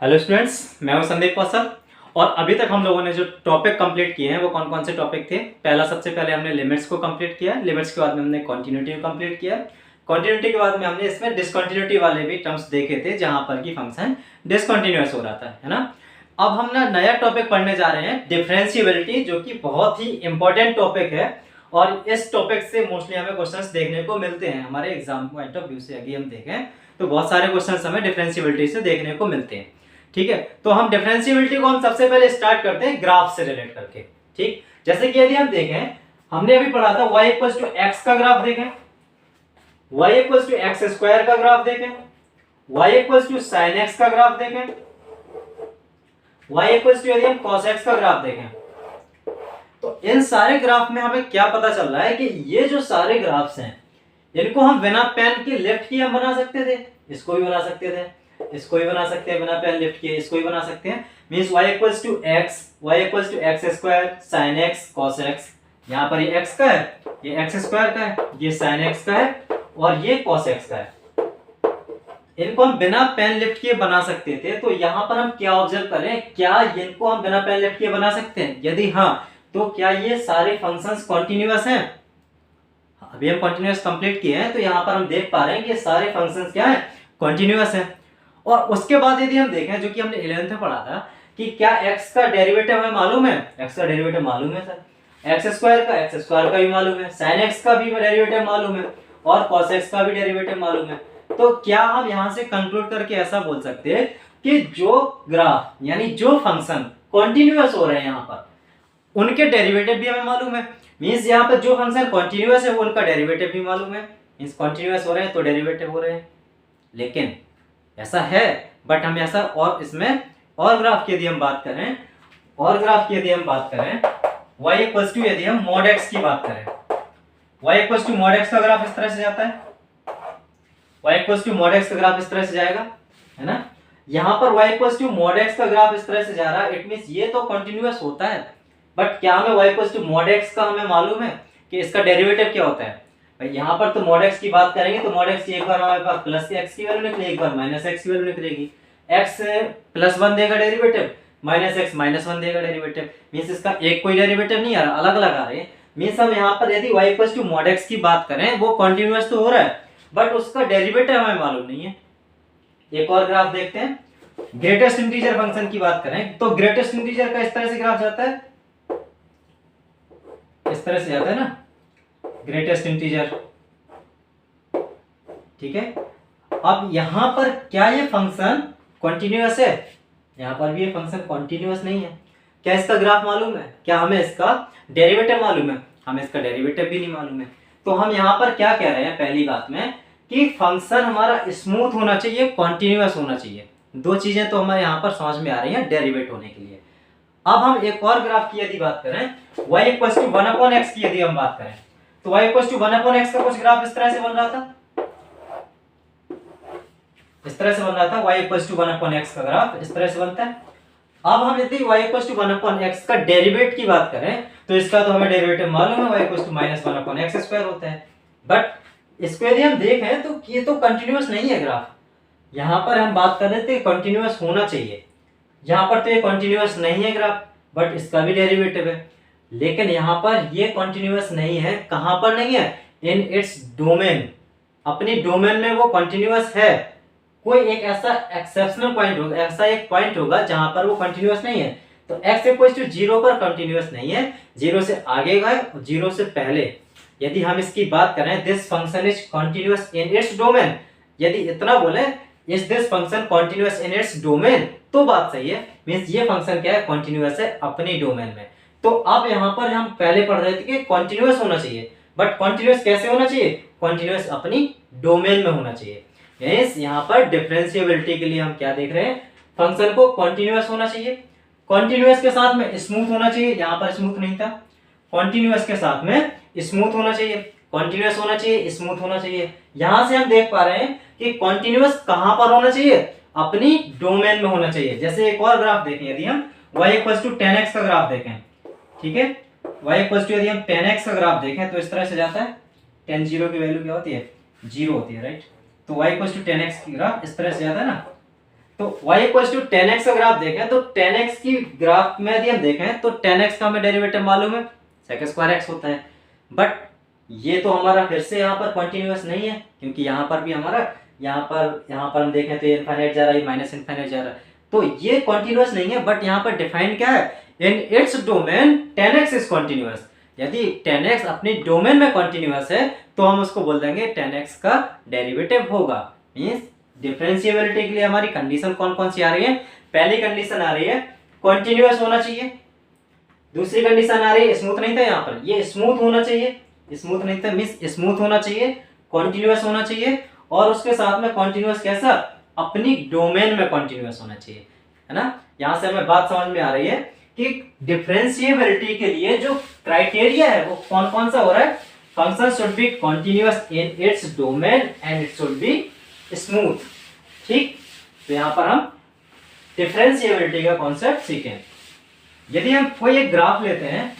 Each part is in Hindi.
हेलो स्टूडेंट्स, मैं हूं संदीप कौशल। और अभी तक हम लोगों ने जो टॉपिक कंप्लीट किए हैं वो कौन कौन से टॉपिक थे। सबसे पहले हमने लिमिट्स को कंप्लीट किया। लिमिट्स के बाद में हमने कॉन्टिन्यूटी को कंप्लीट किया। कॉन्टिन्यूटी के बाद में हमने इसमें डिसकंटिन्यूटी वाले भी टर्म्स देखे थे जहां पर कि फंक्शन डिसकंटिन्यूअस हो रहा था, है ना। अब हम ना नया टॉपिक पढ़ने जा रहे हैं, डिफरेंशिएबिलिटी, जो कि बहुत ही इंपॉर्टेंट टॉपिक है। और इस टॉपिक से मोस्टली हमें क्वेश्चंस देखने को मिलते हैं हमारे एग्जाम पॉइंट ऑफ व्यू से। अगर हम देखें तो बहुत सारे क्वेश्चंस हमें डिफरेंशिएबिलिटी से देखने को मिलते हैं। ठीक है, तो हम डिफरेंशिएबिलिटी को हम सबसे पहले स्टार्ट करते हैं ग्राफ से रिलेट करके। ठीक, जैसे कि यदि हम देखें, हमने अभी पढ़ा था y इक्वल्स टू एक्स का ग्राफ देखें, y equals to x square का ग्राफ देखें, y equals to sine x का ग्राफ देखें, y इक्वल्स टू यदि हम cos x का ग्राफ देखें, तो इन सारे ग्राफ में हमें क्या पता चल रहा है कि ये जो सारे ग्राफ्स हैं इनको हम बिना पेन के लेफ्ट की हम बना सकते थे, इसको भी बना सकते थे, इसको भी बना सकते हैं बिना पेन लिफ्ट किए, इसको भी बना सकते हैं। Means y equals to x square sine x cos x। यहाँ पर ये x का है, ये एक्स स्क्वायर का है, ये साइन x का है और ये cos x का है। इनको हम बिना पेन लिफ्ट किए बना सकते थे। तो यहाँ पर हम क्या ऑब्जर्व करें, क्या इनको हम बिना पेन लिफ्ट किए बना सकते हैं? यदि हाँ, तो क्या ये सारे फंक्शंस कॉन्टिन्यूअस हैं? अभी हम कॉन्टिन्यूअस कंप्लीट किए हैं तो यहाँ पर हम देख पा रहे हैं कि सारे फंक्शंस क्या है, कॉन्टिन्यूअस है। और उसके बाद यदि हम देखें, जो कि हमने 11th में पढ़ा था, कि क्या x का डेरिवेटिव हमें मालूम है? x का डेरिवेटिव मालूम है सर, एक्स स्क्वायर का भी मालूम है, sin x का भी डेरिवेटिव मालूम है और cos x का भी डेरिवेटिव मालूम है। तो क्या हम यहां से कंक्लूड करके ऐसा बोल सकते हैं कि जो ग्राफ यानी जो फंक्शन कॉन्टिन्यूअस हो रहे हैं यहाँ पर, उनके डेरिवेटिव भी हमें मालूम है। मींस यहाँ पर जो फंक्शन कॉन्टिन्यूअस है वो उनका डेरिवेटिव भी मालूम है। मींस कॉन्टिन्यूअस हो रहे हैं तो डेरिवेटिव हो रहे हैं। लेकिन ऐसा है, बट हम ऐसा और इसमें और ग्राफ की यदि हम बात करें, y इक्वल्स टू यदि हम mod x की बात करें, y equals to mod x का ग्राफ इस तरह से जाता है, y equals to mod x का ग्राफ इस तरह से जाएगा, है ना। यहाँ पर y equals to mod x का ग्राफ इस तरह से जा रहा है, इट मींस ये तो कंटिन्यूअस होता है। बट क्या हमें y equals to mod x का हमें मालूम है कि इसका डेरिवेटिव क्या होता है? भाई यहाँ पर तो mod x की बात करेंगे तो mod x की एक बार हमारे पास प्लस x की वैल्यू निकलेगी, एक बार माइनस x की वैल्यू निकलेगी। x प्लस 1 देगा डेरिवेटिव, माइनस x माइनस 1 देगा डेरिवेटिव। मींस इसका एक कोई डेरिवेटिव नहीं आ रहा, अलग अलग आ रहे हैं। मींस हम यहाँ पर यदि y equals to mod x की बात करें, वो कंटीन्यूअस तो हो रहा है बट उसका डेरिवेटिव हमें मालूम नहीं है। एक और ग्राफ देखते हैं, ग्रेटेस्ट इंटीजर फंक्शन की बात करें तो ग्रेटेस्ट इंटीजर का इस तरह से ग्राफ जाता है, इस तरह से जाता है ना, ग्रेटेस्ट इंटीजर। ठीक है, अब यहां पर क्या ये फंक्शन कॉन्टिन्यूअस है? यहां पर भी ये फंक्शन कॉन्टिन्यूअस नहीं है। क्या इसका ग्राफ मालूम है? क्या हमें इसका डेरिवेटिव मालूम है? हमें इसका डेरिवेटिव भी नहीं मालूम है। तो हम यहां पर क्या कह रहे हैं पहली बात में, कि फंक्शन हमारा स्मूथ होना चाहिए, कॉन्टिन्यूअस होना चाहिए। दो चीजें तो हमारे यहां पर समझ में आ रही हैं डेरिवेट होने के लिए। अब हम एक और ग्राफ की यदि बात करें, y इक्वल्स टू 1/x की यदि हम बात करें, तो y इक्वल्स टू 1/x का कुछ ग्राफ इस तरह से बन रहा था, इस तरह से बन रहा था। y इक्वल्स टू 1/x का ग्राफ इस तरह से बनता है। अब हम यदि y इक्वल्स टू 1/x का डेरिवेट की बात करें तो इसका तो हमें डेरिवेटिव मालूम है, y equals to minus 1/x square होता है। बट इसको यदि हम देखें तो ये तो कंटिन्यूअस नहीं है ग्राफ। यहां पर हम बात कर रहे थे कंटिन्यूअस होना चाहिए, यहाँ पर तो ये कंटिन्यूअस नहीं है ग्राफ, बट इसका भी डेरिवेटिव है। लेकिन यहाँ पर ये कंटिन्यूअस नहीं है। कहां पर नहीं है? इन इट्स डोमेन, अपनी डोमेन में वो कंटिन्यूअस है। कोई एक ऐसा एक्सेप्शनल पॉइंट होगा, ऐसा एक पॉइंट होगा जहां पर वो कंटिन्यूअस नहीं है। तो x इक्वल्स टू 0 पर कंटिन्यूअस नहीं है, 0 से आगे का है और 0 से पहले। यदि हम इसकी बात करें, this function is continuous in its domain, यदि इतना बोले is this function continuous in its domain, तो बात सही है। मींस ये फंक्शन क्या है? कंटिन्यूअस है अपनी डोमेन में। तो अब यहां पर हम पहले पढ़ रहे थे कि कंटिन्यूअस होना चाहिए, बट कंटिन्यूअस कैसे होना चाहिए? कंटिन्यूअस अपनी डोमेन में होना चाहिए। मींस यहां पर डिफरेंशिएबिलिटी के लिए हम क्या देख रहे हैं? फंक्शन को कंटिन्यूअस होना चाहिए, कंटिन्यूअस के साथ में स्मूथ होना चाहिए। यहां पर स्मूथ नहीं था, कंटिन्यूअस के साथ में स्मूथ होना चाहिए, कंटिन्यूअस होना चाहिए, स्मूथ होना चाहिए। यहां से हम देख पा रहे हैं कि कंटिन्यूअस कहां पर होना चाहिए? अपनी डोमेन में होना चाहिए। जैसे एक और ग्राफ देखें, यदि हम y इक्वल्स टू 10x का ग्राफ देखें, ठीक है, y इक्वल्स टू यदि हम 10x का ग्राफ देखें तो इस तरह से जाता है। 10 0 की वैल्यू क्या होती है? 0 होती है, राइट। तो y इक्वल्स टू 10x की ग्राफ इस तरह से जाता है ना। तो y इक्वल्स टू 10x अगर आप देखें तो 10x की ग्राफ में यदि हम देखें तो 10x का हमें डेरिवेटिव मालूम है sec स्क्वायर x होता है, बट ये तो हमारा फिर से यहाँ पर कंटिन्यूअस नहीं है, क्योंकि यहाँ पर भी हमारा यहाँ पर हम देखें तो ये इनफाइनाइट जा रहा है, माइनस इनफाइनाइट जा रहा है, तो ये कंटिन्यूअस नहीं है। बट यहाँ पर डिफाइन क्या है, in its domain 10x is continuous. यदि 10x अपनी डोमेन में कंटिन्यूअस है तो हम उसको बोल देंगे 10x का डेरिवेटिव होगा। मींस डिफरेंशिएबिलिटी के लिए हमारी कंडीशन कौन कौन सी आ रही है, पहली कंडीशन आ रही है कंटिन्यूअस होना चाहिए, दूसरी कंडीशन आ रही है स्मूथ नहीं था, यहाँ पर ये स्मूथ होना चाहिए, स्मूथ नहीं था मींस स्मूथ होना चाहिए, कंटिन्यूअस होना चाहिए, और उसके साथ में कंटिन्यूअस कैसा, अपनी डोमेन में कंटिन्यूअस होना चाहिए, है ना। यहां से हमें बात समझ में आ रही है कि डिफरेंशिएबिलिटी के लिए जो क्राइटेरिया है वो कौन कौन सा हो रहा है, function should be continuous in its domain and it should be smooth. ठीक, तो यहां पर हम डिफरेंशिएबिलिटी का कॉन्सेप्ट सीखें। यदि हम कोई एक ग्राफ लेते हैं,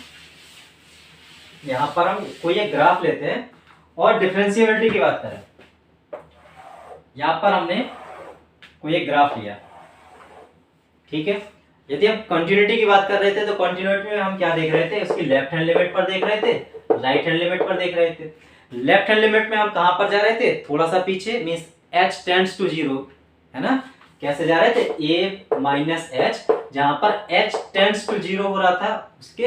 यहां पर हम कोई एक ग्राफ लेते हैं और डिफरेंशिएबिलिटी की बात करें, यहां पर हमने कोई एक ग्राफ लिया, ठीक है। यदि हम कंटिन्यूटी की बात कर रहे थे तो कंटिन्यूटी में हम क्या देख रहे थे, उसकी लेफ्ट हैंड लिमिट पर देख रहे थे, राइट हैंड लिमिट पर देख रहे थे। लेफ्ट हैंड लिमिट में हम कहां पर जा रहे थे, थोड़ा सा पीछे, मींस h टेंड्स टू 0, है ना। कैसे जा रहे थे, a माइनस एच, जहां पर h टेंड्स टू 0 हो रहा था उसके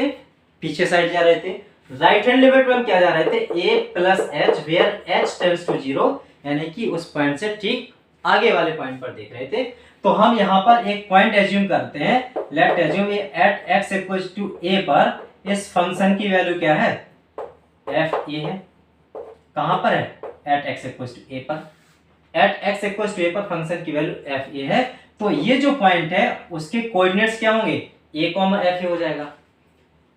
पीछे साइड जा रहे थे। राइट हैंड लिमिट में हम क्या जा रहे थे, a plus h where h tends to 0, यानी कि उस पॉइंट से ठीक आगे वाले पॉइंट पर देख रहे थे। तो हम यहाँ पर एक पॉइंट एज्यूम करते हैं, let assume at x equals to a पर इस फंक्शन की वैल्यू क्या है, f a है। कहां पर है, at x equals to a पर, at x equals to a पर फंक्शन की वैल्यू f a है। तो ये जो पॉइंट है उसके कोऑर्डिनेट्स क्या होंगे, a, f a हो जाएगा।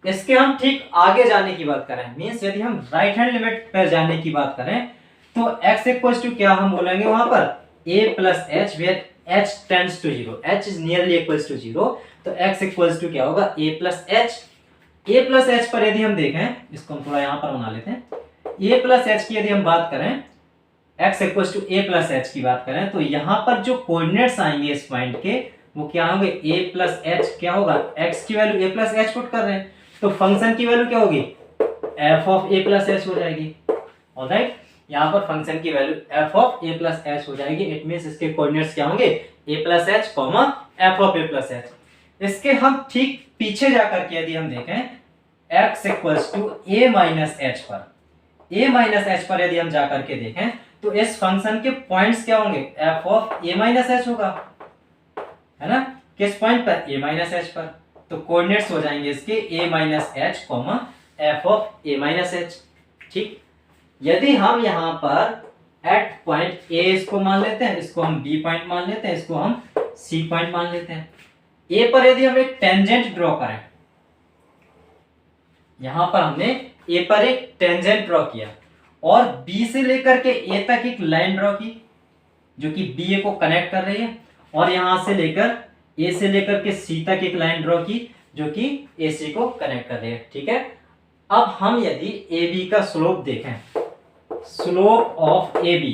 इसके हम ठीक आगे जाने की बात करें, मींस यदि हम राइट हैंड लिमिट पर जाने की बात करें तो x इक्वल्स टू क्या हम बोलेंगे वहां पर, a plus h where h tends to 0, h is nearly equals to 0, तो x इक्वल्स टू क्या होगा, a plus h. a plus h पर यदि हम देखें, इसको हम थोड़ा यहाँ पर बना लेते हैं, a प्लस एच की यदि हम बात करें, x equals to a plus h की बात करें, तो यहाँ पर जो कोऑर्डिनेट्स आएंगे इस पॉइंट के वो क्या होंगे, a प्लस एच क्या होगा, x की value a plus H put कर रहे हैं, तो फंक्शन की वैल्यू क्या होगी, f of a plus H हो जाएगी। ऑलराइट, यहाँ पर फंक्शन की value f of a plus H हो जाएगी। इट मींस इसके कोऑर्डिनेट्स क्या होंगे, a plus H comma f of a plus H. इसके हम ठीक पीछे जाकर के यदि हम देखें, x equals to a minus h पर, a माइनस एच पर यदि हम जाकर के देखें तो इस फंक्शन के पॉइंट्स क्या होंगे, f of a minus h होगा, है ना। किस पॉइंट पर, a माइनस एच पर, तो कोऑर्डिनेट्स हो जाएंगे इसके a minus H comma f of a minus H. ठीक, यदि हम यहाँ पर एट पॉइंट a इसको मान लेते हैं, इसको हम b पॉइंट मान लेते हैं, इसको हम c पॉइंट मान लेते हैं। a पर यदि हम एक टेंजेंट ड्रॉ करें, यहां पर हमने a पर एक टेंजेंट ड्रॉ किया और b से लेकर के a तक एक लाइन ड्रॉ की जो कि ba को कनेक्ट कर रही है, और यहां से लेकर a से लेकर के c तक एक लाइन ड्रॉ की जो कि ac को कनेक्ट कर रही है। ठीक है, अब हम यदि ab का स्लोप देखें, स्लोप ऑफ AB,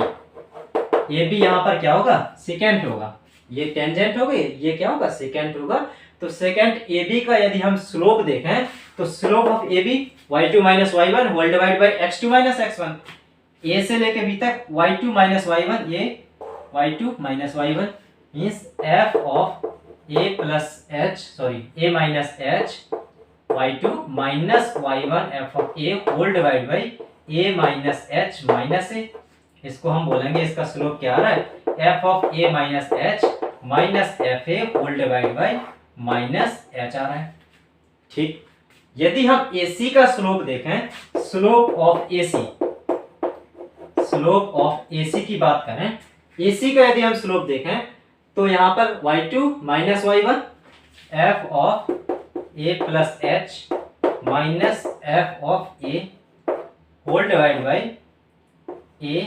AB यहां पर क्या होगा, सेकेंट होगा, ये टेंजेंट हो गई, ये क्या होगा, सेकेंट होगा। तो सेकेंट AB का यदि हम स्लोप देखें तो slope of AB y2 minus y1 whole divide by x2 minus x1, a से लेके b तक y2 माइनस y1, ये y2 minus y1 means f of a plus h, sorry a minus h y2 minus y1 f of a whole divide by a minus h minus a। इसको हम बोलेंगे, इसका स्लोप क्या आ रहा है, f of a minus h minus F A whole divide by minus H आ रहा है। ठीक, यदि हम AC का स्लोप देखें, slope of AC, slope of AC की बात करें, AC का यदि हम स्लोप देखें तो यहां पर y2 minus y1 f of a plus h minus f of a whole divide by a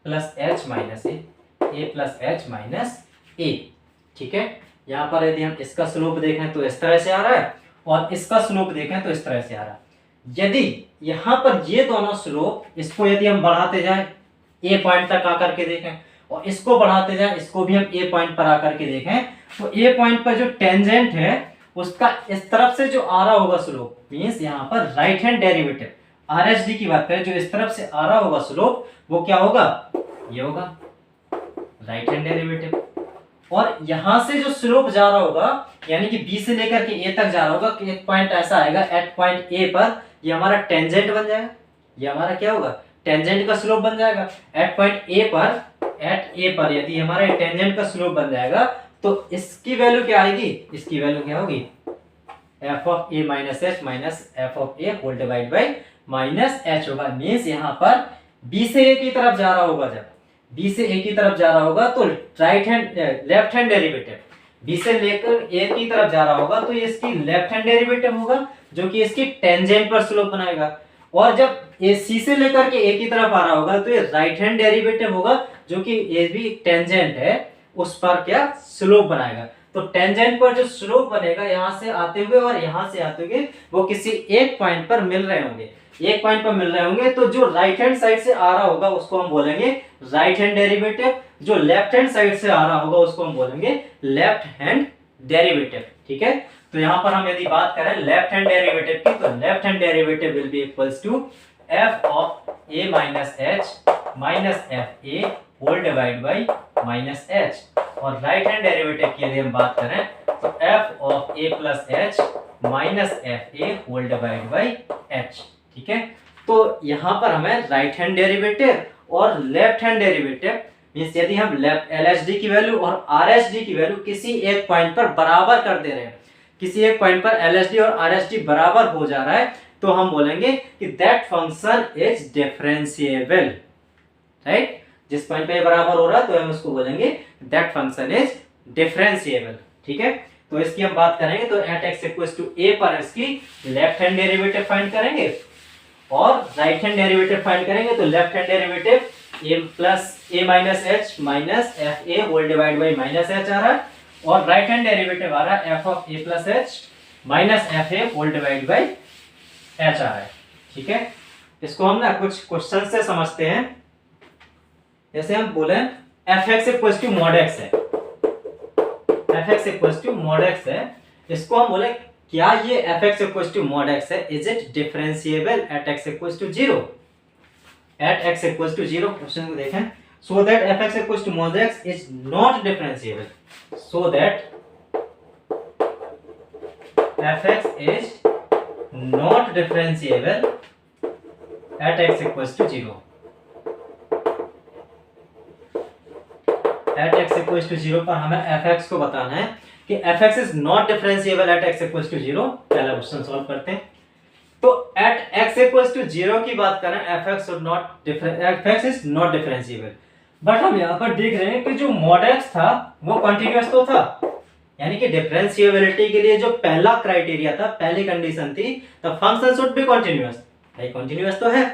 plus h minus a plus h minus a। ठीक है, यहां पर यदि हम इसका स्लोप देखें तो इस तरह से आ रहा है और इसका स्लोप देखें तो इस तरह से आ रहा है। यदि यहां पर ये दोनों स्लोप, इसको यदि हम बढ़ाते जाएं, ए पॉइंट तक आकर के देखें, और इसको बढ़ाते जाएं, इसको भी हम ए पॉइंट पर आकर के देखें तो ए पॉइंट पर जो टेंजेंट है उसका इस तरफ से जो आ रहा होगा स्लोप, मींस यहाँ पर राइट हैंड डेरिवेटिव आरएचडी की बात करें, जो इस तरफ से आ रहा होगा स्लोप वो क्या होगा, ये होगा राइट हैंड डेरिवेटिव। और यहां से जो स्लोप जा रहा होगा यानी कि बी से लेकर के ए तक जा रहा होगा कि एक पॉइंट ऐसा आएगा एट पॉइंट ए पर, ये हमारा टेंजेंट बन जाएगा, ये हमारा क्या होगा, टेंजेंट का स्लोप बन जाएगा। एट पॉइंट ए पर, एट ए पर यदि हमारा टेंजेंट का स्लोप बन जाएगा तो इसकी वैल्यू क्या आएगी, इसकी वैल्यू क्या होगी, f of A minus H minus F of A whole divide by minus h होगा। मीन्स यहाँ पर बी से ए की तरफ जा रहा होगा, जब बी से ए की तरफ जा रहा होगा तो right hand left hand derivative b से लेकर ए की तरफ जा रहा होगा तो ये इसकी लेफ्ट हैंड डेरिवेटिव होगा जो कि इसकी टेंजेंट पर स्लोप बनाएगा। और जब ए सी से लेकर के ए की तरफ आ रहा होगा तो ये राइट हैंड डेरिवेटिव होगा जो कि ये भी टेंजेंट है उस पर क्या स्लोप बनाएगा। तो टेंजेंट पर जो स्लोप बनेगा यहाँ से आते हुए और यहाँ से आते हुए वो किसी एक पॉइंट पर मिल रहे होंगे, एक पॉइंट पर मिल रहे होंगे। तो जो राइट हैंड साइड से आ रहा होगा उसको हम बोलेंगे राइट हैंड डेरिवेटिव, जो लेफ्ट हैंड साइड से आ रहा होगा उसको हम बोलेंगे लेफ्ट हैंड डेरिवेटिव। ठीक है, तो यहाँ पर हम यदि बात करें लेफ्ट हैंड डेरिवेटिव की तो left hand derivative will be equals to f of A minus H minus F A whole divide by minus h. और राइट हैंड डेरिवेटिव की यदि हम बात करें तो F of A plus H minus F A whole divide by h. ठीक है, तो यहाँ पर हमें राइट हैंड डेरिवेटिव और लेफ्ट हैंड डेरिवेटिव मींस यदि हम लेफ्ट एलएचडी की वैल्यू और आरएचडी की वैल्यू किसी एक पॉइंट पर बराबर कर दे रहे हैं, किसी एक पॉइंट पर एलएचडी और आरएचडी बराबर हो जा रहा है तो हम बोलेंगे कि that function is differentiable. Right, जिस पॉइंट पे बराबर हो रहा है तो हम उसको बोलेंगे दैट फंक्शन इज डिफरेंशिएबल। ठीक है, तो इसकी हम बात करेंगे तो एट एक्स इक्वल्स टू ए पर इसकी लेफ्ट हैंड डेरिवेटिव फाइंड करेंगे और राइट हैंड डेरिवेटिव फाइंड करेंगे। तो left hand derivative a plus A minus H minus F A whole divide by minus H आ रहा है और राइट हैंड डेरिवेटिव आ रहा है F of A plus H minus F A whole divide by H आ रहा है। ठीक है, इसको हम ना कुछ क्वेश्चन से समझते हैं। जैसे हम बोले F x equals to mod X है, F x equals to mod X है, इसको हम बोले क्या ये F x equals to mod X है, is it differentiable at x equals to 0, at x equals to 0। Question को देखें, so that F x equals to mod X is not differentiable, so that F x is not differentiable at x equals to 0। At x equals to 0 पर हमें एफ एक्स को बताना है कि f x is not differentiable at x equals to 0। पहला क्वेश्चन सॉल्व करते हैं। तो एट एक्स इक्वल्स टू 0 की बात करें F x is not differentiable, but हम यहाँ पर देख रहे हैं कि जो मॉड एक्स था वो कंटिन्यूअस तो था, यानी कि डिफरेंशिएबिलिटी के लिए जो पहला क्राइटेरिया था, पहली कंडीशन थी the function should be continuous, भाई कंटिन्यूअस तो है,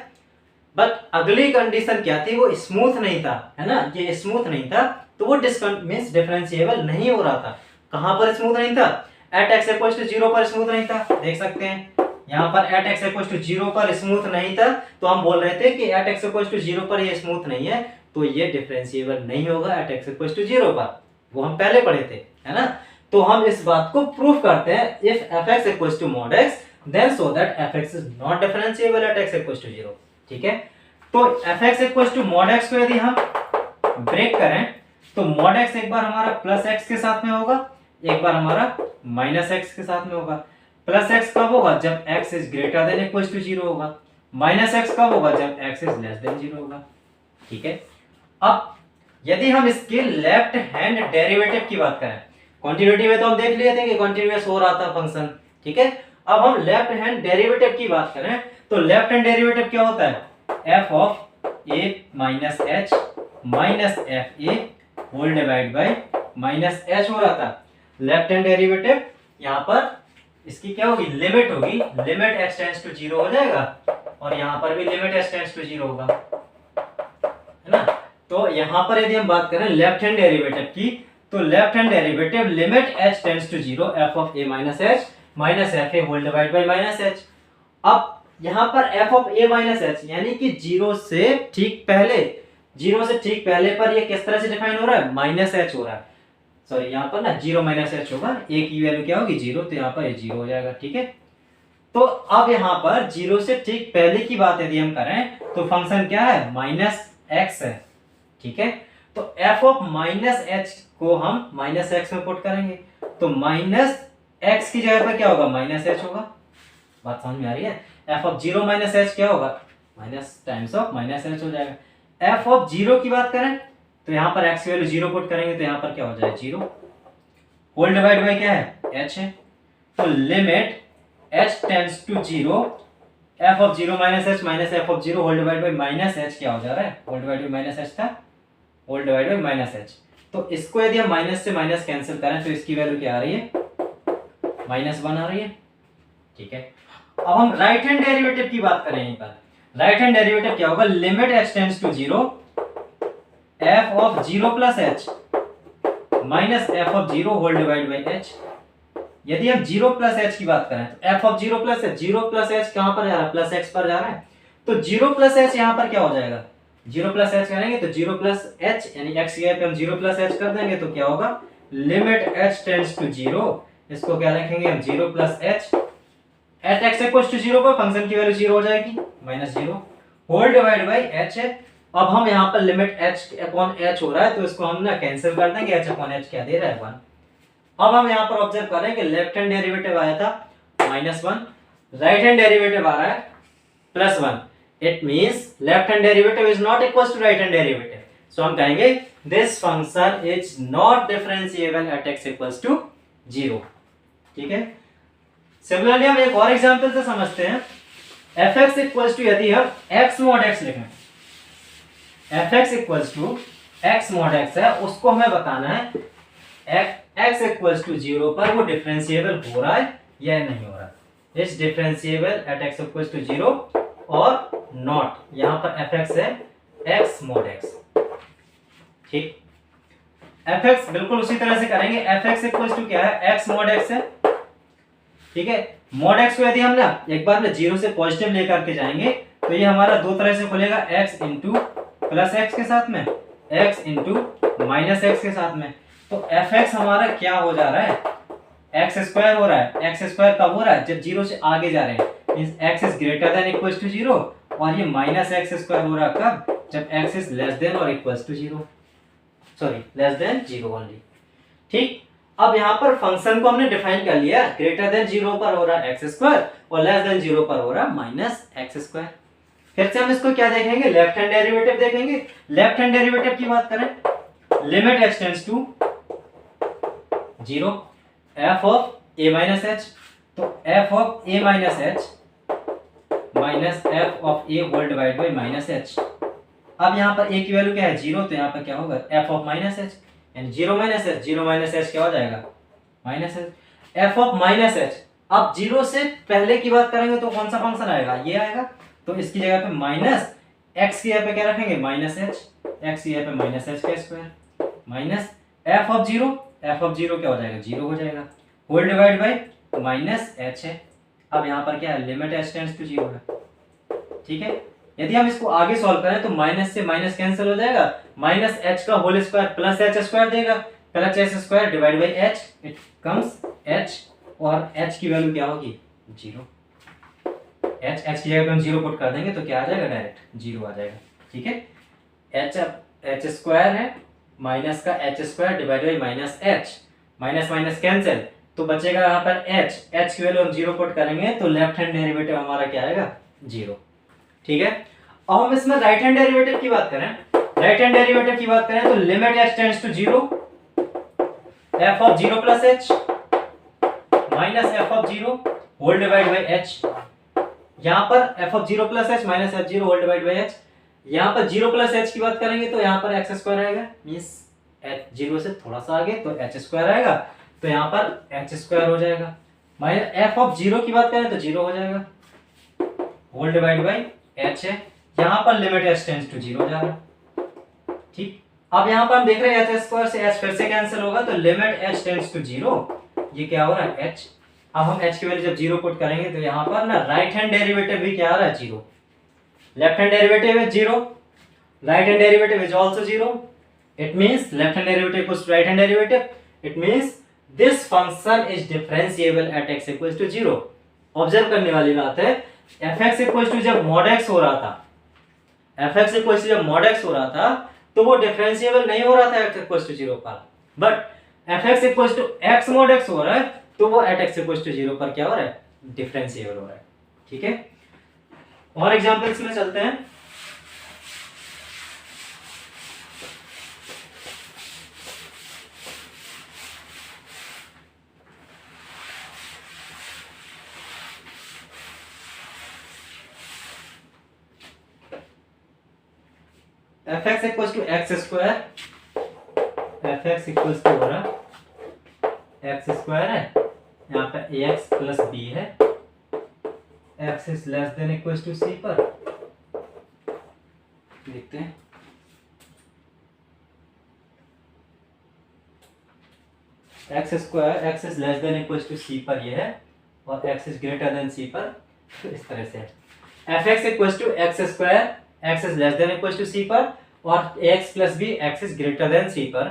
बट अगली कंडीशन क्या थी, वो स्मूथ नहीं था, है ना, ये स्मूथ नहीं था तो वो मींस डिफरेंशिएबल नहीं हो रहा था। कहां पर स्मूथ नहीं था, एट एक्स इक्वल्स टू 0 पर स्मूथ नहीं था। देख सकते हैं यहाँ पर एट एक्स इक्वल्स टू 0 पर स्मूथ नहीं था, तो हम बोल रहे थे कि एट एक्स इक्वल्स टू 0 पर ये स्मूथ नहीं है तो ये डिफरेंशिएबल नहीं होगा एट एक्स इक्वल्स टू 0 पर, वो हम पहले पढ़े थे, है ना। तो हम इस बात को प्रूफ करते हैं, if f x equals to mod x then so that F x is not differentiable at x equals to 0। ठीक है, तो f x equals to mod x को यदि हम ब्रेक करें तो मॉड एक्स एक बार हमारा प्लस एक्स के साथ में होगा, एक बार हमारा माइनस एक्स के साथ में होगा। प्लस एक्स कब होगा, जब x is greater than equals to 0 होगा। माइनस एक्स कब होगा, जब एक्स इज लेस देन 0 होगा। ठीक है, अब यदि हम इसके लेफ्ट हैंड डेरिवेटिव की बात करें, कंटिन्यूटी में तो हम देख लिए थे कि कंटिन्यूअस हो रहा था फंक्शन। ठीक है, अब हम लेफ्ट हैंड डेरिवेटिव की बात करें तो लेफ्ट हैंड डेरिवेटिव क्या होता है, F of A minus H minus F A whole divide by minus h हो रहा था। लेफ्ट हैंड डेरिवेटिव यहाँ पर इसकी क्या होगी, लिमिट होगी, लिमिट एक्स टेंड्स टू 0 हो जाएगा और यहाँ पर भी लिमिट एक्स टेंड्स टू 0 होगा, है ना। तो यहाँ पर यदि हम बात करें लेफ्ट हैंड डेरिवेटिव की तो left hand derivative limit H tends to 0 f of A minus H minus F A whole divide by minus H. अब यहाँ पर f of A minus h यानी कि 0 से ठीक पहले जीरो से ठीक पहले पर ये किस तरह से डिफाइन हो रहा है, माइनस एच हो रहा है, सॉरी यहाँ पर ना जीरो माइनस एच होगा, ए की वैल्यू क्या होगी जीरो, तो यहाँ पर ये जीरो हो जाएगा। ठीक है, तो अब यहाँ पर जीरो से ठीक पहले की बात यदि हम करें तो फंक्शन क्या है, माइनस एक्स है। ठीक है, तो एफ ऑफ माइनस एच को हम माइनस एक्स में पुट करेंगे, तो माइनस एक्स की जगह पर क्या होगा, माइनस एच होगा। बात समझ में आ रही है, F of zero minus H क्या होगा, minus times of minus h हो जाएगा। एफ ऑफ जीरो की बात करें तो यहाँ पर एक्स की वैल्यू जीरो पुट करेंगे तो यहाँ पर क्या हो जाएगा, जीरो, होल डिवाइड बाय क्या है, एच है, तो limit H tends to zero, F of zero minus H minus F of zero whole divide by minus H क्या हो जा रहा है, whole divide by minus H था, whole divide by minus H. तो इसको यदि हम माइनस से माइनस कैंसिल करें तो इसकी वैल्यू क्या आ रही है, माइनस वन आ रही है। ठीक है, अब हम राइट हैंड डेरिवेटिव की बात करें। यहीं पर राइट हैंड डेरिवेटिव क्या होगा, limit H tends to zero, F of zero plus H minus F of zero whole divide by h. यदि हम जीरो प्लस एच की बात करें तो F of zero plus h, zero plus h कहां पर जा रहा है, प्लस एक्स पर जा रहा है, तो जीरो प्लस एच यहां पर क्या हो जाएगा, जीरो प्लस एच करेंगे तो जीरो प्लस एच यानी एक्स की जगह पे हम जीरो प्लस एच कर देंगे तो क्या होगा, limit H tends to zero, इसको क्या रखेंगे हम, zero plus h at x equals to zero पर फंक्शन की वैल्यू जीरो हो जाएगी, minus zero, whole divide by h है। अब हम यहाँ पर लिमिट एच अपॉन एच हो रहा है तो इसको हम ना कैंसिल कर देंगे, एच अपॉन एच क्या दे रहा है, वन। अब हम यहाँ पर ऑब्जर्व करें कि लेफ्ट हैंड डेरिवेटिव आया था minus one, right hand derivative आ रहा है plus one, it means left hand derivative is not equal to right hand derivative, so हम कहेंगे this function is not differentiable at x equals to zero. ठीक है, सिमिलरली हम एक और एग्जांपल से समझते हैं, fx इक्वल्स टू, यदि हम x mod x लिखें, fx equals to x mod x है, उसको हमें बताना है x इक्वल्स टू जीरो पर वो डिफरेंशिएबल हो रहा है या नहीं हो रहा है, is differentiable at x equals to zero और नॉट, यहां पर fx है x mod x। ठीक, fx बिल्कुल उसी तरह से करेंगे, fx इक्वल्स टू क्या है, x mod x है। ठीक है, mod x को यदि हम ना एक बार में जीरो से पॉजिटिव लेकर के जाएंगे तो ये हमारा दो तरह से खुलेगा, x इंटू प्लस एक्स के साथ में, x इंटू माइनस एक्स के साथ में, तो fx हमारा क्या हो जा रहा है, एक्स स्क्वायर हो रहा है। एक्स स्क्वायर कब हो रहा है, जब जीरो से आगे जा रहे हैं, means x is greater than equals to zero, और ये माइनस एक्स स्क्वायर हो रहा है कब, जब x इज लेस देन और equals to zero, sorry less than zero only. ठीक, अब यहाँ पर फंक्शन को हमने डिफाइन कर लिया, ग्रेटर देन जीरो पर हो रहा है एक्स स्क्वायर और लेस देन जीरो पर हो रहा है माइनस एक्स स्क्वायर। फिर से हम इसको क्या देखेंगे, लेफ्ट हैंड डेरिवेटिव देखेंगे। लेफ्ट हैंड डेरिवेटिव की बात करें, limit X tends to zero, F of A minus H, तो F of A minus H minus F of A whole divide by minus H. अब यहाँ पर ए की वैल्यू क्या है, जीरो, तो यहाँ पर क्या होगा, एफ ऑफ माइनस एच, यानी zero minus H, zero minus H क्या हो जाएगा, minus H, F of minus H. अब जीरो से पहले की बात करेंगे तो कौन सा फंक्शन आएगा, ये आएगा, तो इसकी जगह पे माइनस एक्स की जगह पे क्या रखेंगे, माइनस एच, एक्स की जगह पे माइनस एच का square minus F of zero, F of zero क्या हो जाएगा, जीरो हो जाएगा, whole divide by minus h है। अब यहाँ पर क्या है, limit H tends to zero है। ठीक है, यदि हम इसको आगे सॉल्व करें तो माइनस से माइनस कैंसिल हो जाएगा, माइनस एच का whole square plus H square देगा, plus H square divide by H, it comes H, और एच की वैल्यू क्या होगी, जीरो। एच की जगह पे हम जीरो पुट कर देंगे तो क्या आ जाएगा, डायरेक्ट जीरो आ जाएगा। ठीक है, एच स्क्वायर है, माइनस का H square divide by minus H, minus minus cancel, तो बचेगा यहाँ पर एच की वैल्यू हम जीरो पुट करेंगे तो लेफ्ट हैंड डेरिवेटिव हमारा क्या आएगा, जीरो। ठीक है, अब हम इसमें राइट हैंड डेरिवेटिव की बात करें, राइट हैंड डेरिवेटिव की बात करें तो limit H tends to zero, F of zero plus H minus F of zero whole divide by h. यहाँ पर f of zero plus H minus f zero whole divide by h, यहाँ पर जीरो प्लस एच की बात करेंगे तो यहाँ पर एक्स स्क्वायर आएगा, मींस एच जीरो से थोड़ा सा आगे तो एच स्क्वायर आएगा, तो यहाँ पर एच स्क्वायर हो जाएगा, माइनस एफ ऑफ जीरो की बात करें तो जीरो हो जाएगा, होल डिवाइड बाई एच है, यहाँ पर limit H tends to zero जा रहा है। ठीक, अब यहाँ पर हम देख रहे हैं एच स्क्वायर से एच फिर से कैंसिल होगा तो limit H tends to zero, ये क्या हो रहा है, एच। अब हम एच की वैल्यू जब जीरो पुट करेंगे तो यहाँ पर ना राइट हैंड डेरिवेटिव भी क्या आ रहा है, जीरो, लेफ्ट हैंड डेरिवेटिव है zero, right hand derivative is also 0. It means left hand derivative equals to right hand derivative. It means this function is differentiable at x equals to 0. Observe करने वाली बात है, fx equals to जब mod x हो रहा था, fx equals to जब mod x हो रहा था तो वो डिफरेंशिएबल नहीं हो रहा था x equals to 0 पर, but fx equals to x mod x हो रहा है तो वो at x equals to 0 पर क्या हो रहा है, डिफरेंशिएबल हो रहा है। ठीक है, और एग्जांपल्स में चलते हैं। fx equals to x square, fx equals to हो रहा x square है, यहाँ पे ax plus b है, x is less than equals to c पर देखते हैं। x square x is less than equals to c पर ये है और x is greater than c पर इस तरह से है। fx equals to x square x is less than equals to c पर और ax plus b x is greater than c पर।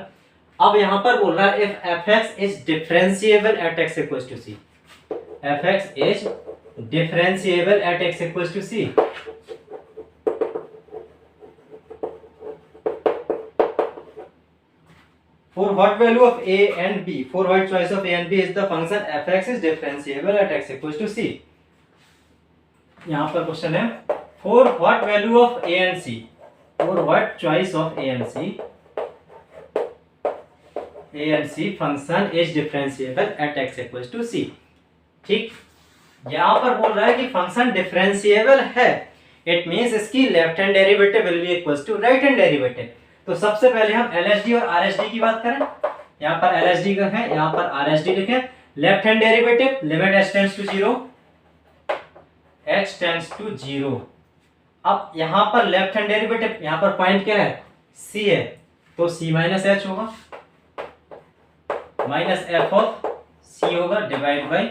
अब यहाँ पर बोल रहा है if fx is differentiable at x equals to c, fx is differentiable at x equals to c, for what value of a and b, for what choice of a and b is the function fx is differentiable at x equals to c। यहाँ पर क्वेश्चन है for what value of a and c, for what choice of a and c function is differentiable at x equals to c। ठीक, यहाँ पर बोल रहा है कि फंक्शन डिफरेंशिएबल है, इट मींस इसकी left hand derivative will be equals to right hand derivative. तो सबसे पहले हम LHD और RHD की बात करें, यहाँ पर LHD का है, यहाँ पर RHD लिखें। Left hand derivative limit h tends to 0, h tends to 0। अब यहाँ पर लेफ्ट हैंड डेरिवेटिव, यहाँ पर पॉइंट क्या है, c है, तो c माइनस एच होगा, माइनस एफ ऑफ c होगा डिवाइड बाई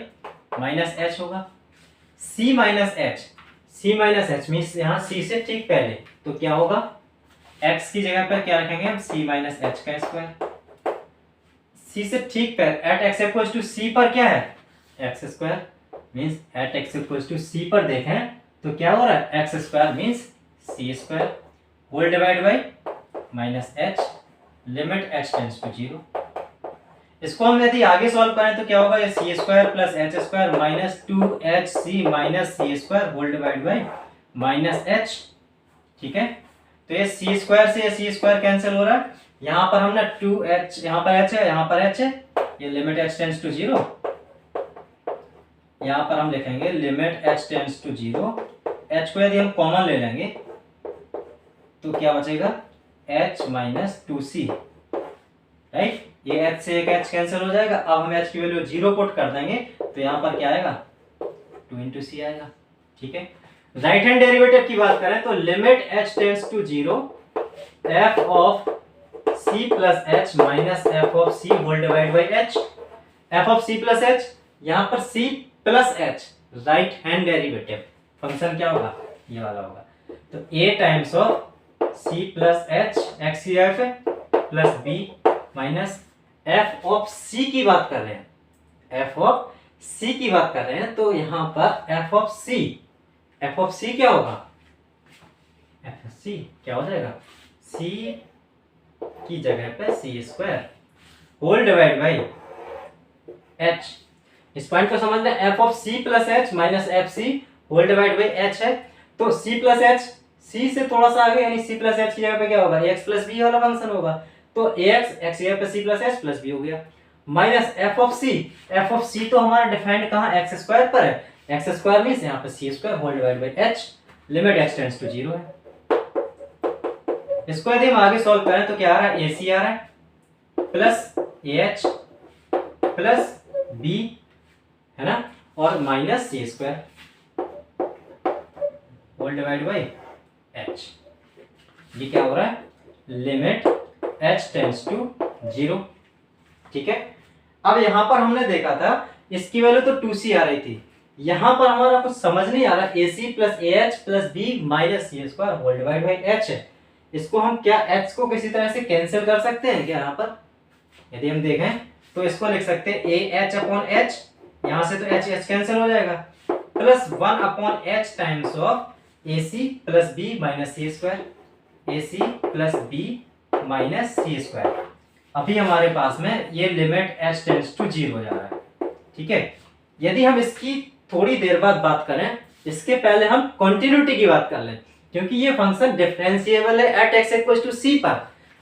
माइनस एच होगा। c माइनस एच मीन्स यहाँ c से ठीक पहले, तो क्या होगा, x की जगह पर क्या रखेंगे हम, c माइनस एच का स्क्वायर। c से ठीक पहले at x equals to c पर क्या है, x square, means at x equals to c पर देखें तो क्या हो रहा है, x square means c square whole divide by minus h, limit h tends to 0। इसको हम यदि आगे सॉल्व करें तो क्या होगा, ये C square plus H square minus 2hc minus C square whole divide by minus H. ठीक है, तो ये सी स्क्वायर से ये सी स्क्वायर कैंसिल हो रहा है, यहाँ पर हमने 2h, यहाँ पर h है, यहाँ पर h है, ये लिमिट h टेंड्स टू 0, यहाँ पर हम लिखेंगे limit h tends to 0। h को यदि हम कॉमन ले लेंगे तो क्या बचेगा, h माइनस 2c, राइट। ये h से एक h कैंसिल हो जाएगा। अब हम h की वैल्यू 0 पुट कर देंगे तो यहाँ पर क्या आएगा, 2 इंटू सी आएगा। ठीक है, राइट हैंड डेरिवेटिव की बात करें तो limit h tends to 0 f of c plus h minus f of c whole divide by h। f of c plus h, यहाँ पर c plus h right hand derivative, function क्या होगा, ये वाला होगा, तो a times of c plus h x की जगह पे plus b minus f of c की बात कर रहे हैं, f ऑफ c की बात कर रहे हैं, तो यहां पर f ऑफ c क्या होगा, f ऑफ c क्या हो जाएगा, c की जगह पे c square whole divide by h। इस पॉइंट को समझना, f of c plus h minus f c whole divide by h है, तो c प्लस h, c से थोड़ा सा आगे यानी c प्लस h की जगह पे क्या होगा, x प्लस b वाला फंक्शन होगा, तो ax x की जगह पे c plus h plus b हो गया, माइनस f ऑफ c तो हमारा डिफाइंड कहाँ x स्क्वायर पर है, x स्क्वायर मींस यहाँ पे c square whole divide by h, limit x tends to 0 है। इसको यदि हम आगे सॉल्व करें तो क्या आ रहा है, ac आ रहा है प्लस ah प्लस b है ना, और minus c square whole divide by h। ये क्या हो रहा है, लिमिट h टेंड्स टू 0। ठीक है, अब यहां पर हमने देखा था इसकी वैल्यू तो 2c आ रही थी, यहां पर हमारा कुछ समझ नहीं आ रहा, ac plus ah plus b minus c square whole divide by h है। इसको हम क्या h को किसी तरह से कैंसिल कर सकते हैं क्या? यहाँ पर यदि हम देखें तो इसको लिख सकते हैं ए एच अपॉन एच, यहाँ से तो एच एच कैंसिल हो जाएगा, plus 1 upon H times of a C plus B minus C square, a C plus B minus C square. अभी हमारे पास में ये लिमिट h टेंड्स टू 0 हो जा रहा है, ठीक है। यदि हम इसकी थोड़ी देर बाद बात करें, इसके पहले हम कंटिन्यूटी की बात कर लें, क्योंकि ये फंक्शन डिफरेंशिएबल है एट x इक्वल टू सी पर,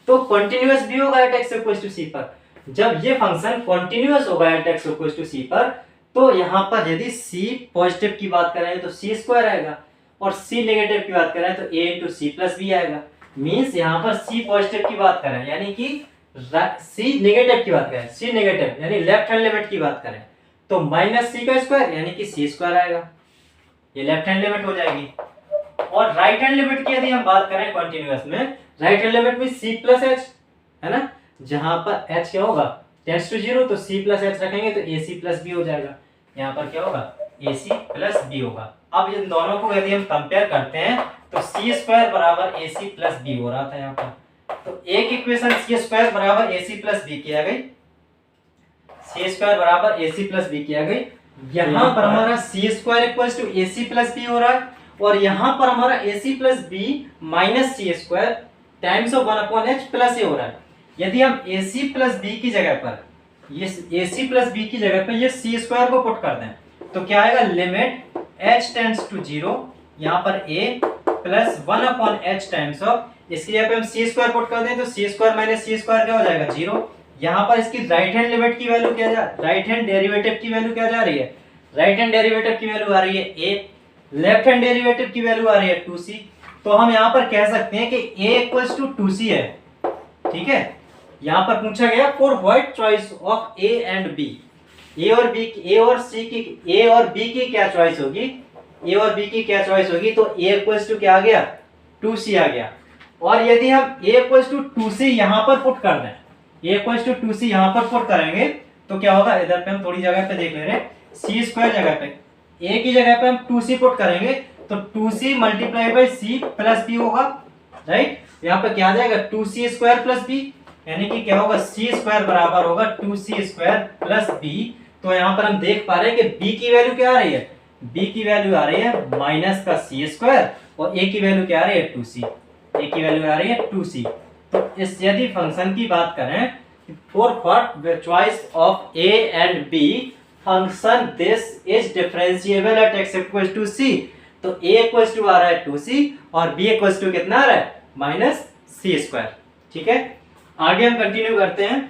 तो कंटिन्यूअस भी होगा एट x इक्वल टू सी पर। जब ये फंक्शन कंटिन्यूअस होगा एट x इक्वल टू सी पर, तो यहाँ पर यदि c पॉजिटिव की बात करें तो c स्क्वायर आएगा, और c नेगेटिव की बात करें तो a into c plus b आएगा। मीन्स यहाँ पर c पॉजिटिव की बात करें यानी कि c नेगेटिव की बात करें, c नेगेटिव यानी लेफ्ट हैंड लिमिट की बात करें तो माइनस सी का स्क्वायर यानी कि सी स्क्वायर आएगा, ये लेफ्ट हैंड लिमिट हो जाएगी। और राइट हैंड लिमिट की यदि हम बात करें कंटिन्यूअस में, राइट हैंड लिमिट में सी प्लस एच है ना, जहां पर एच क्या होगा टेंड्स टू 0, तो सी प्लस एच रखेंगे तो ए सी प्लस बी हो जाएगा, यहाँ पर क्या होगा ए सी प्लस बी होगा। अब इन दोनों को यदि हम कंपेयर करते हैं तो सी स्क्वायर बराबर ए सी प्लस बी हो रहा था यहाँ पर, तो एक इक्वेशन सी स्क्वायर बराबर ए सी प्लस बी किया गई, सी स्क्वायर बराबर ए सी प्लस बी किया गई। यहाँ पर हमारा C square equal to A C plus B हो रहा है, और यहाँ पर हमारा A C plus B minus C square times of 1 upon H plus A हो रहा है। यदि हम ए सी प्लस बी की जगह पर ये ए सी प्लस बी की जगह पर ये सी स्क्वायर को पुट कर दें तो क्या आएगा, लिमिट एच टेंड्स टू 0, यहाँ पर A plus 1 upon H times of, इसकी जगह पे हम सी स्क्वायर पुट कर दें तो सी स्क्वायर माइनस सी स्क्वायर क्या हो जाएगा 0। यहाँ पर इसकी राइट हैंड लिमिट की वैल्यू क्या राइट हैंड डेरिवेटिव की वैल्यू क्या जा रही है, राइट हैंड डेरिवेटिव की वैल्यू आ रही है a, लेफ्ट हैंड डेरिवेटिव की वैल्यू आ रही है 2c। तो हम यहाँ पर कह सकते हैं कि a इक्वल्स टू 2c है, ठीक है। यहाँ पर पूछा गया for what choice of a and b, a और b की क्या चॉइस होगी, a और b की क्या चॉइस होगी, तो a इक्वल्स टू क्या आ गया 2c आ गया। और यदि हम a इक्वल्स टू 2c यहाँ पर पुट कर दें, a इक्वल्स टू 2c यहाँ पर पुट करेंगे तो क्या होगा, इधर पे हम थोड़ी जगह पे देख ले रहे हैं, सी स्क्वायर जगह पे a की जगह पे हम 2c पुट करेंगे तो 2c multiply by c plus b होगा, राइट। यहाँ पे क्या आ जाएगा 2c स्क्वायर प्लस b, यानी कि क्या होगा c स्क्वायर बराबर होगा 2c स्क्वायर प्लस b। तो यहाँ पर हम देख पा रहे हैं कि b की वैल्यू क्या आ रही है, b की वैल्यू आ रही है माइनस का c स्क्वायर, और a की वैल्यू क्या आ रही है 2c, a की वैल्यू आ रही है 2c। तो इस यदि फंक्शन की बात करें for what choice of a and b function this is differentiable at x equal to c, तो a इक्वल टू आ रहा है 2c और b इक्वल टू कितना आ रहा है माइनस सी स्क्वायर, ठीक है। आगे हम कंटिन्यू करते हैं।